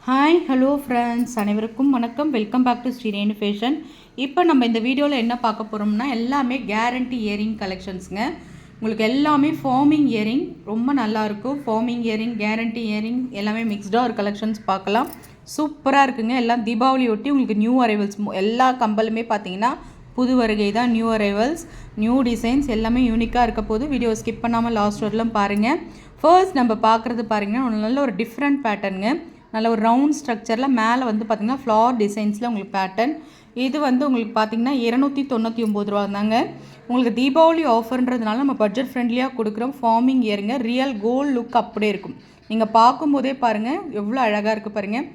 Hi hello friends, அனைவருக்கும் வணக்கம். Welcome back to Srirenu fashion. இப்போ நம்ம இந்த வீடியோவில் என்ன பார்க்க போகிறோம்னா எல்லாமே கேரண்டி இயரிங் கலெக்ஷன்ஸுங்க. உங்களுக்கு எல்லாமே ஃபார்மிங் இயரிங் ரொம்ப நல்லாயிருக்கும். ஃபார்மிங் இயரிங், கேரண்டி இயரிங் எல்லாமே மிக்ஸ்டாக ஒரு கலெக்ஷன்ஸ் பார்க்கலாம். சூப்பராக இருக்குங்க. எல்லாம் தீபாவளி ஒட்டி உங்களுக்கு நியூ அரைவல்ஸ் எல்லா கம்பலுமே பார்த்தீங்கன்னா புது வருகை தான். நியூ அரைவல்ஸ், நியூ டிசைன்ஸ் எல்லாமே யூனிக்காக இருக்க போது வீடியோ ஸ்கிப் பண்ணாமல் லாஸ்ட் வரலாம் பாருங்கள். ஃபர்ஸ்ட் நம்ம பார்க்குறது பாருங்கன்னா நல்ல ஒரு டிஃப்ரெண்ட் பேட்டர்னுங்க. நல்ல ஒரு ரவுண்ட் ஸ்ட்ரக்சரில் மேலே வந்து பார்த்திங்கன்னா ஃப்ளார் டிசைன்ஸில் உங்களுக்கு பேட்டர்ன். இது வந்து உங்களுக்கு பார்த்திங்கன்னா 299 ரூபா தாங்க. உங்களுக்கு தீபாவளி ஆஃபர்ன்றதுனால நம்ம பட்ஜெட் ஃப்ரெண்ட்லியாக கொடுக்குறோம். ஃபார்மிங் இயருங்க. ரியல் கோல்டு லுக் அப்படியே இருக்கும். நீங்கள் பார்க்கும்போதே பாருங்கள் எவ்வளோ அழகாக இருக்குது பாருங்கள்.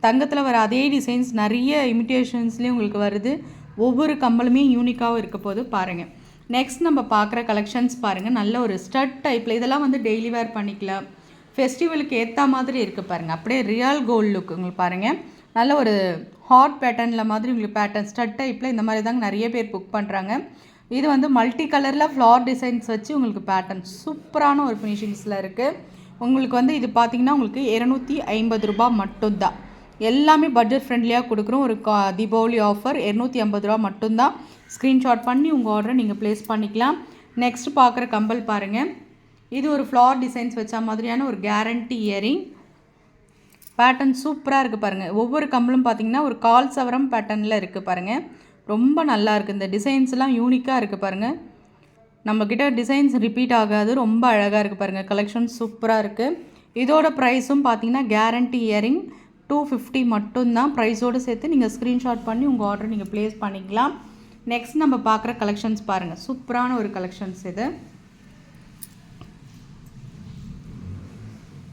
தங்கத்தில் வர அதே டிசைன்ஸ் நிறைய இமிட்டேஷன்ஸ்லேயும் உங்களுக்கு வருது. ஒவ்வொரு கம்பலுமே யூனிக்காகவும் இருக்க போது பாருங்கள். நெக்ஸ்ட் நம்ம பார்க்குற கலெக்ஷன்ஸ் பாருங்கள். நல்ல ஒரு ஸ்டட் டைப்பில் இதெல்லாம் வந்து டெய்லி வேர் பண்ணிக்கலாம். ஃபெஸ்டிவலுக்கு ஏற்ற மாதிரி இருக்குது பாருங்கள். அப்படியே ரியல் கோல்டு லுக் உங்களுக்கு பாருங்கள். நல்ல ஒரு ஹாட் பேட்டர்னில் மாதிரி உங்களுக்கு பேட்டர்ன் ஸ்டட் டைப்பில் இந்த மாதிரி தாங்க நிறைய பேர் புக் பண்ணுறாங்க. இது வந்து மல்டி கலரில் ஃப்ளார் டிசைன்ஸ் வச்சு உங்களுக்கு பேட்டர்ன் சூப்பரான ஒரு ஃபினிஷிங்ஸில் இருக்குது. உங்களுக்கு வந்து இது பார்த்திங்கன்னா உங்களுக்கு 250 ரூபா மட்டும்தான். எல்லாமே பட்ஜெட் ஃப்ரெண்ட்லியாக கொடுக்குறோம். ஒரு தீபாவளி ஆஃபர் 250 ரூபா மட்டும்தான். ஸ்க்ரீன்ஷாட் பண்ணி உங்கள் ஆர்டரை நீங்கள் ப்ளேஸ் பண்ணிக்கலாம். நெக்ஸ்ட் பார்க்குற கம்பல் பாருங்கள். இது ஒரு ஃப்ளார் டிசைன்ஸ் வச்ச மாதிரியான ஒரு கேரண்டி இயரிங். பேட்டர்ன் சூப்பராக இருக்குது பாருங்கள். ஒவ்வொரு கம்பலும் பார்த்திங்கன்னா ஒரு கால் சவரம் பேட்டர்னில் இருக்குது பாருங்கள். ரொம்ப நல்லா இருக்குது. இந்த டிசைன்ஸ்லாம் யூனிக்காக இருக்குது பாருங்கள். நம்மக்கிட்ட டிசைன்ஸ் ரிப்பீட் ஆகாது. ரொம்ப அழகாக இருக்குது பாருங்கள். கலெக்ஷன் சூப்பராக இருக்குது. இதோட ப்ரைஸும் பார்த்திங்கன்னா கேரண்டி இயரிங் 250 மட்டும்தான். ப்ரைஸோடு சேர்த்து நீங்கள் ஸ்க்ரீன்ஷாட் பண்ணி உங்கள் ஆர்டர் நீங்கள் ப்ளேஸ் பண்ணிக்கலாம். நெக்ஸ்ட் நம்ம பார்க்குற கலெக்ஷன்ஸ் பாருங்கள். சூப்பரான ஒரு கலெக்ஷன்ஸ் இது.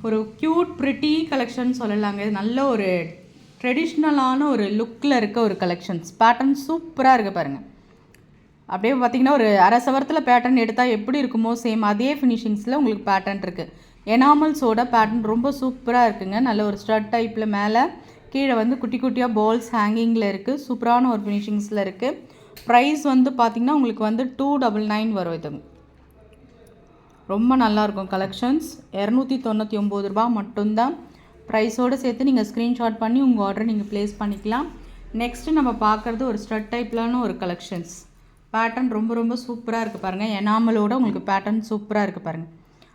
ஒரு க்யூட் ப்ரிட்டி கலெக்ஷன் சொல்லலாங்க. இது நல்ல ஒரு ட்ரெடிஷ்னலான ஒரு லுக்கில் இருக்க ஒரு கலெக்ஷன்ஸ். பேட்டர்ன் சூப்பராக இருக்குது பாருங்கள். அப்படியே பார்த்திங்கன்னா ஒரு அரை சவரத்தில் பேட்டர்ன் எடுத்தால் எப்படி இருக்குமோ சேம் அதே ஃபினிஷிங்ஸில் உங்களுக்கு பேட்டர்ன் இருக்குது. எனாமல்ஸோட பேட்டர்ன் ரொம்ப சூப்பராக இருக்குங்க. நல்ல ஒரு ஸ்டட் டைப்பில் மேலே கீழே வந்து குட்டி குட்டியாக பால்ஸ் ஹேங்கிங்கில் இருக்குது. சூப்பரான ஒரு ஃபினிஷிங்ஸில் இருக்குது. ப்ரைஸ் வந்து பார்த்திங்கன்னா உங்களுக்கு வந்து 299 வரும். இது ரொம்ப நல்லாயிருக்கும் கலெக்ஷன்ஸ். 299 ரூபா மட்டும்தான். ப்ரைஸோடு சேர்த்து நீங்கள் ஸ்க்ரீன்ஷாட் பண்ணி உங்கள் ஆர்டரை நீங்கள் ப்ளேஸ் பண்ணிக்கலாம். நெக்ஸ்ட்டு நம்ம பார்க்குறது ஒரு ஸ்டட் டைப்லான ஒரு கலெக்ஷன்ஸ். பேட்டர்ன் ரொம்ப ரொம்ப சூப்பராக இருக்குது பாருங்கள். எனாமலோட உங்களுக்கு பேட்டர்ன் சூப்பராக இருக்குது பாருங்கள்.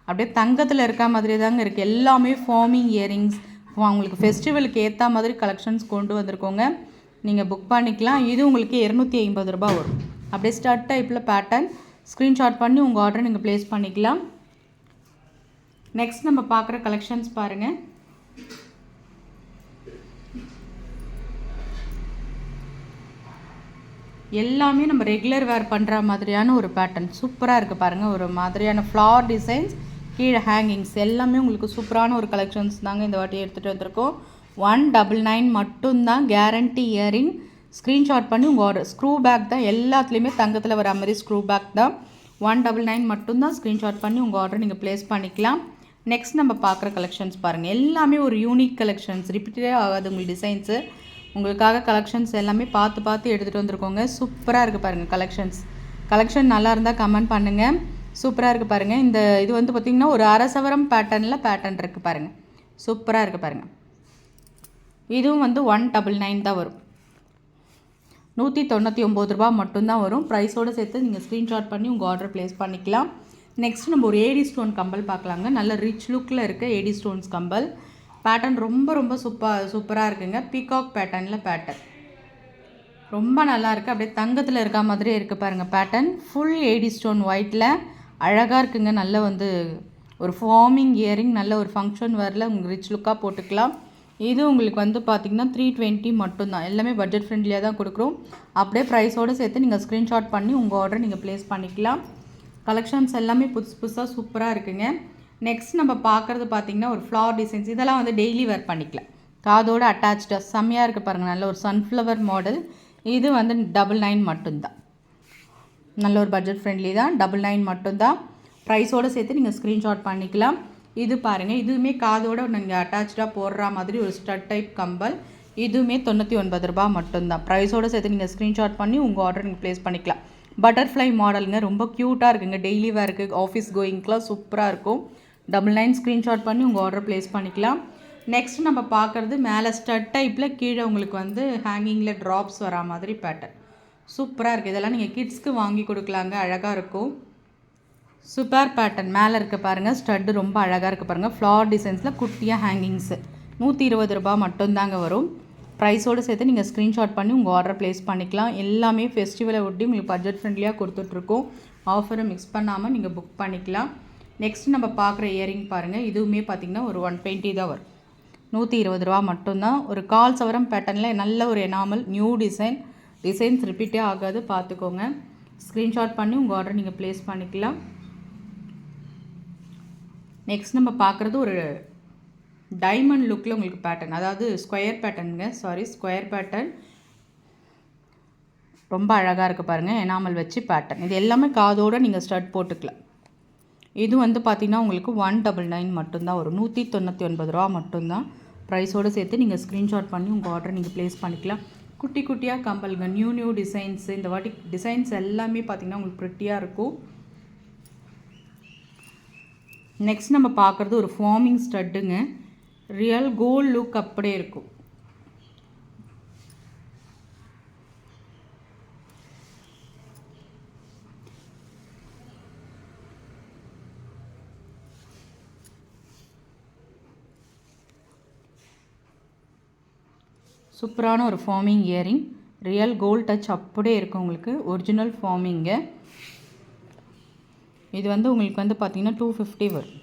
அப்படியே தங்கத்தில் இருக்க மாதிரி தாங்க இருக்குது. எல்லாமே ஃபார்மிங் இயரிங்ஸ். உங்களுக்கு ஃபெஸ்டிவலுக்கு ஏற்ற மாதிரி கலெக்ஷன்ஸ் கொண்டு வந்திருக்கோங்க. நீங்கள் புக் பண்ணிக்கலாம். இது உங்களுக்கு 250 ரூபா வரும். அப்படியே ஸ்டட் டைப்பில் பேட்டர்ன். ஸ்க்ரீன்ஷாட் பண்ணி உங்கள் ஆர்டரை நீங்கள் ப்ளேஸ் பண்ணிக்கலாம். நெக்ஸ்ட் நம்ம பார்க்குற கலெக்ஷன்ஸ் பாருங்கள். எல்லாமே நம்ம ரெகுலர் வேர் பண்ணுற மாதிரியான ஒரு பேட்டர்ன் சூப்பராக இருக்குது பாருங்கள். ஒரு மாதிரியான ஃப்ளார் டிசைன்ஸ், கீழே ஹேங்கிங்ஸ் எல்லாமே உங்களுக்கு சூப்பரான ஒரு கலெக்ஷன்ஸ் தாங்க இந்த வாட்டி எடுத்துகிட்டு வந்திருக்கோம். 199 மட்டும்தான். Guarantee earring. ஸ்க்ரீன்ஷாட் பண்ணி உங்கள் ஆர்டர். ஸ்க்ரூ பேக் தான் எல்லாத்துலேயுமே தங்கத்தில் வர மாதிரி ஸ்க்ரூ பேக் தான். 199 மட்டும்தான். ஸ்க்ரீன்ஷாட் பண்ணி உங்கள் ஆர்டர் நீங்கள் ப்ளேஸ் பண்ணிக்கலாம். நெக்ஸ்ட் நம்ம பார்க்குற கலெக்ஷன்ஸ் பாருங்கள். எல்லாமே ஒரு யூனிக் கலெக்ஷன்ஸ். ரிப்பீட்டே ஆகாது உங்களுக்கு டிசைன்ஸு. உங்களுக்காக கலெக்ஷன்ஸ் எல்லாமே பார்த்து பார்த்து எடுத்துகிட்டு வந்திருக்கோங்க. சூப்பராக இருக்குது பாருங்கள் கலெக்ஷன்ஸ். கலெக்ஷன் நல்லா இருந்தால் கமெண்ட் பண்ணுங்கள். சூப்பராக இருக்குது பாருங்கள். இந்த இது வந்து பார்த்திங்கன்னா ஒரு அரை சவரம் பேட்டர்னில் பேட்டர்ன் இருக்குது பாருங்கள். சூப்பராக இருக்குது பாருங்கள். இதுவும் வந்து 199 தான் வரும். 199 ரூபா மட்டும்தான் வரும். ப்ரைஸோடு சேர்த்து நீங்கள் ஸ்க்ரீன்ஷாட் பண்ணி உங்கள் ஆர்டர் ப்ளேஸ் பண்ணிக்கலாம். நெக்ஸ்ட் நம்ம ஒரு ஏடி ஸ்டோன் கம்பல் பார்க்கலாங்க. நல்ல ரிச் லுக்கில் இருக்க ஏடி ஸ்டோன்ஸ் கம்பல். பேட்டர்ன் ரொம்ப ரொம்ப சூப்பராக இருக்குங்க. பீகாக் பேட்டர்னில் பேட்டர்ன் ரொம்ப நல்லா இருக்குது. அப்படியே தங்கத்தில் இருக்க மாதிரியே இருக்குது பாருங்கள். பேட்டர்ன் ஃபுல் ஏடி ஸ்டோன் ஒயிட்டில் அழகாக இருக்குங்க. நல்ல வந்து ஒரு ஃபார்மிங் இயரிங். நல்ல ஒரு ஃபங்க்ஷன் வேரில் உங்களுக்கு ரிச் லுக்காக போட்டுக்கலாம். இது உங்களுக்கு வந்து பார்த்திங்கன்னா 320 மட்டும்தான். எல்லாமே பட்ஜெட் ஃப்ரெண்ட்லியாக தான் கொடுக்குறோம். அப்படியே ப்ரைஸோடு சேர்த்து நீங்கள் ஸ்க்ரீன்ஷாட் பண்ணி உங்கள் ஆர்டரை நீங்கள் ப்ளேஸ் பண்ணிக்கலாம். கலெக்ஷன்ஸ் எல்லாமே புதுசாக சூப்பராக இருக்குங்க. நெக்ஸ்ட் நம்ம பார்க்குறது பார்த்திங்கன்னா ஒரு ஃப்ளார் டிசைன்ஸ். இதெல்லாம் வந்து டெய்லி வேர் பண்ணிக்கலாம். காதோடு அட்டாச்சாக செம்மையாக இருக்குது பாருங்கள். நல்ல ஒரு சன்ஃப்ளவர் மாடல். இது வந்து 99 மட்டும்தான். நல்ல ஒரு பட்ஜெட் ஃப்ரெண்ட்லி தான். 99 மட்டும்தான். ப்ரைஸோடு சேர்த்து நீங்கள் ஸ்க்ரீன்ஷாட் பண்ணிக்கலாம். இது பாருங்கள். இதுவுமே காதோடு நீங்கள் அட்டாச்சாக போடுற மாதிரி ஒரு ஸ்டட் டைப் கம்பல். இதுவுமே 99 ரூபா மட்டும்தான். ப்ரைஸோடு சேர்த்து நீங்கள் ஸ்க்ரீன்ஷாட் பண்ணி உங்கள் ஆர்டர் நீங்கள் ப்ளேஸ் பண்ணிக்கலாம். பட்டர்ஃப்ளை மாடலுங்க. ரொம்ப க்யூட்டாக இருக்குங்க. டெய்லி வேருக்கு, ஆஃபீஸ் கோயிங்க்கெலாம் சூப்பராக இருக்கும். 99 ஸ்க்ரீன்ஷாட் பண்ணி உங்கள் ஆர்டர் ப்ளேஸ் பண்ணிக்கலாம். நெக்ஸ்ட் நம்ம பார்க்குறது மேலே ஸ்டட் டைப்பில் கீழே உங்களுக்கு வந்து ஹேங்கிங்கில் ட்ராப்ஸ் வரா மாதிரி பேட்டர்ன். சூப்பராக இருக்குது. இதெல்லாம் நீங்கள் கிட்ஸ்க்கு வாங்கி கொடுக்கலாங்க, அழகாக இருக்கும். Super pattern. மேலே இருக்க பாருங்கள், ஸ்டட்டு ரொம்ப அழகாக இருக்குது பாருங்கள். ஃப்ளார் டிசைன்ஸில் குட்டியாக ஹேங்கிங்ஸு 120 ரூபா மட்டும்தாங்க வரும். ப்ரைஸோடு சேர்த்து நீங்கள் ஸ்க்ரீன்ஷாட் பண்ணி உங்கள் ஆர்டர் ப்ளேஸ் பண்ணிக்கலாம். எல்லாமே ஃபெஸ்டிவலை ஒட்டி உங்களுக்கு பட்ஜெட் ஃப்ரெண்ட்லியாக கொடுத்துட்ருக்கோம். ஆஃபரை மிக்ஸ் பண்ணாமல் நீங்கள் புக் பண்ணிக்கலாம். நெக்ஸ்ட் நம்ம பார்க்குற இயரிங் பாருங்கள். இதுவுமே பார்த்திங்கன்னா ஒரு 120 தான் வரும். 120 ரூபா மட்டும்தான். ஒரு 1/4 சவரம் பேட்டர்னில் நல்ல ஒரு எனாமல் நியூ டிசைன்ஸ் ரிப்பீட்டே ஆகாது, பார்த்துக்கோங்க. ஸ்க்ரீன்ஷாட் பண்ணி உங்கள் ஆர்டர் நீங்கள் ப்ளேஸ் பண்ணிக்கலாம். நெக்ஸ்ட் நம்ம பார்க்குறது ஒரு டைமண்ட் லுக்கில் உங்களுக்கு பேட்டர்ன், அதாவது ஸ்கொயர் பேட்டர்ன். ரொம்ப அழகாக இருக்குது பாருங்கள், எனாமல் வச்சு பேட்டர்ன். இது எல்லாமே காதோடு நீங்கள் ஸ்டட் போட்டுக்கலாம். இது வந்து பார்த்திங்கன்னா உங்களுக்கு 199 மட்டும்தான் வரும். 199 ரூபா மட்டும்தான். ப்ரைஸோடு சேர்த்து நீங்கள் ஸ்க்ரீன்ஷாட் பண்ணி உங்கள் ஆர்டர் நீங்கள் ப்ளேஸ் பண்ணிக்கலாம். குட்டி குட்டியாக கம்பலுங்க, நியூ டிசைன்ஸு. இந்த வாட்டி டிசைன்ஸ் எல்லாமே பார்த்திங்கன்னா உங்களுக்கு ப்ரிட்டியாக இருக்கும். நெக்ஸ்ட் நம்ம பார்க்குறது ஒரு ஃபார்மிங் ஸ்டட்டுங்க. ரியல் கோல்ட் லுக் அப்படியே இருக்கும். சூப்பரான ஒரு forming earring. Real gold touch அப்படியே இருக்கும் உங்களுக்கு. Original forming. இது வந்து உங்களுக்கு வந்து பார்த்திங்கன்னா 250 வரும்.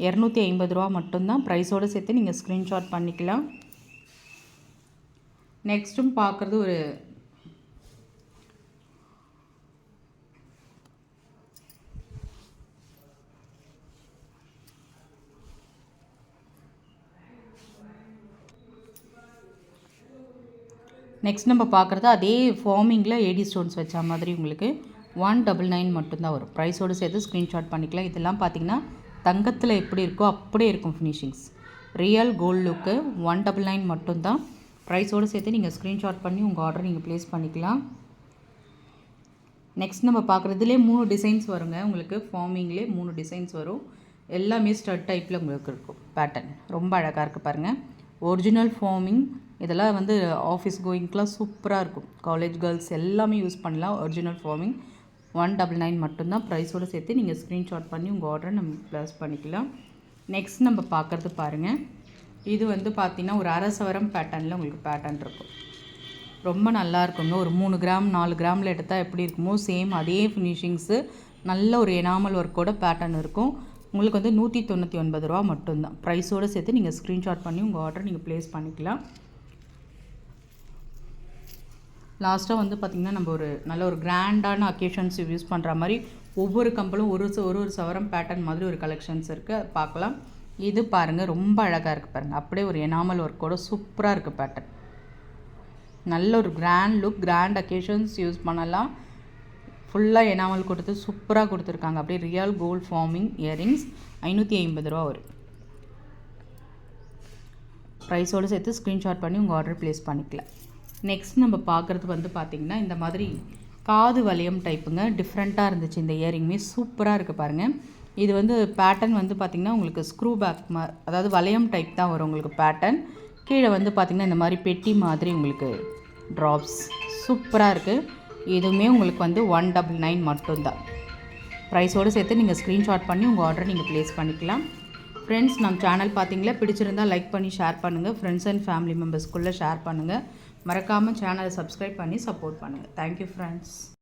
250 ரூபா மட்டும்தான். ப்ரைஸோடு சேர்த்து நீங்கள் ஸ்க்ரீன்ஷாட் பண்ணிக்கலாம். நெக்ஸ்ட்டும் பார்க்குறது ஒரு நெக்ஸ்ட் நம்ம பார்க்குறது அதே ஃபார்மிங்கில் ஏடி ஸ்டோன்ஸ் வச்ச மாதிரி உங்களுக்கு 199 மட்டும்தான் வரும். ப்ரைஸோடு சேர்த்து ஸ்க்ரீன்ஷாட் பண்ணிக்கலாம். இதெல்லாம் பார்த்திங்கன்னா தங்கத்தில் எப்படி இருக்கோ அப்படியே இருக்கும் ஃபினிஷிங்ஸ். ரியல் கோல்ட் லுக்கு 199 மட்டும்தான். ப்ரைஸோடு சேர்த்து நீங்கள் ஸ்க்ரீன்ஷாட் பண்ணி உங்கள் ஆர்டர் நீங்கள் ப்ளேஸ் பண்ணிக்கலாம். நெக்ஸ்ட் நம்ம பார்க்குறதுலே 3 டிசைன்ஸ் வருங்க. உங்களுக்கு ஃபார்மிங்லேயே 3 டிசைன்ஸ் வரும். எல்லாமே ஸ்டட் டைப்பில் உங்களுக்கு இருக்கும் பேட்டர்ன். ரொம்ப அழகாக இருக்குது பாருங்கள். Original forming. இதெல்லாம் வந்து ஆஃபீஸ் கோயிங்க்கெலாம் சூப்பராக இருக்கும். காலேஜ் கேர்ள்ஸ் எல்லாமே யூஸ் பண்ணலாம். ஒரிஜினல் ஃபார்மிங் 199 மட்டும்தான். ப்ரைஸோடு சேர்த்து நீங்கள் ஸ்க்ரீன்ஷாட் பண்ணி உங்கள் ஆர்டரை நம்ம ப்ளேஸ் பண்ணிக்கலாம். நெக்ஸ்ட் நம்ம பார்க்குறது பாருங்கள். இது வந்து பார்த்திங்கன்னா ஒரு அரை சவரம் பேட்டர்னில் உங்களுக்கு பேட்டர்ன் இருக்கும். ரொம்ப நல்லா இருக்குங்க. ஒரு 3 கிராம் 4 கிராமில் எடுத்தால் எப்படி இருக்குமோ சேம் அதே ஃபினிஷிங்ஸு. நல்ல ஒரு எனாமல் ஒர்க்கோட பேட்டர்ன் இருக்கும். உங்களுக்கு வந்து 199 ரூபா மட்டும்தான். ப்ரைஸோடு சேர்த்து நீங்கள் ஸ்க்ரீன்ஷாட் பண்ணி உங்கள் ஆர்டர் நீங்கள் ப்ளேஸ் பண்ணிக்கலாம். லாஸ்ட்டாக வந்து பார்த்திங்கன்னா நம்ம ஒரு நல்ல ஒரு கிராண்டான அக்கேஷன்ஸ் யூஸ் பண்ணுற மாதிரி ஒவ்வொரு கம்பலும் ஒரு சவரம் பேட்டர்ன் மாதிரி ஒரு கலெக்ஷன்ஸ் இருக்குது. அது பார்க்கலாம். இது பாருங்கள், ரொம்ப அழகாக இருக்குது பாருங்கள். அப்படியே ஒரு எனாமல் ஒர்க்கோட சூப்பராக இருக்குது பேட்டர்ன். நல்ல ஒரு grand look, grand occasions use பண்ணலாம். ஃபுல்லாக எனாமல் கொடுத்து சூப்பராக கொடுத்துருக்காங்க. அப்படியே ரியல் கோல்ட் ஃபார்மிங் இயரிங்ஸ் 550 ரூபா வரும். ப்ரைஸோடு சேர்த்து ஸ்க்ரீன்ஷாட் பண்ணி உங்கள் ஆர்டர் ப்ளேஸ் பண்ணிக்கலாம். நெக்ஸ்ட் நம்ம பார்க்குறது வந்து பார்த்திங்கன்னா இந்த மாதிரி காது வளையம் டைப்புங்க. டிஃப்ரெண்ட்டாக இருந்துச்சு இந்த இயரிங்குமே. சூப்பராக இருக்குது பாருங்கள். இது வந்து பேட்டர்ன் வந்து பார்த்திங்கன்னா உங்களுக்கு ஸ்க்ரூ பேக் அதாவது வளையம் டைப் தான் வரும் உங்களுக்கு பேட்டர்ன். கீழே வந்து பார்த்திங்கன்னா இந்த மாதிரி பெட்டி மாதிரி உங்களுக்கு ட்ராப்ஸ். சூப்பராக இருக்குது. இதுவுமே உங்களுக்கு வந்து 199 மட்டும்தான். ப்ரைஸோடு சேர்த்து நீங்கள் ஸ்க்ரீன்ஷாட் பண்ணி உங்கள் ஆர்டரை நீங்கள் ப்ளேஸ் பண்ணிக்கலாம். ஃப்ரெண்ட்ஸ், நம்ம சேனல் பார்த்தீங்களா, பிடிச்சிருந்தால் லைக் பண்ணி ஷேர் பண்ணுங்கள். ஃப்ரெண்ட்ஸ் அண்ட் ஃபேமிலி மெம்பர்ஸ்க்குள்ளே ஷேர் பண்ணுங்கள். மறக்காமல் சேனலை சப்ஸ்கிரைப் பண்ணி சப்போர்ட் பண்ணுங்கள். Thank you friends.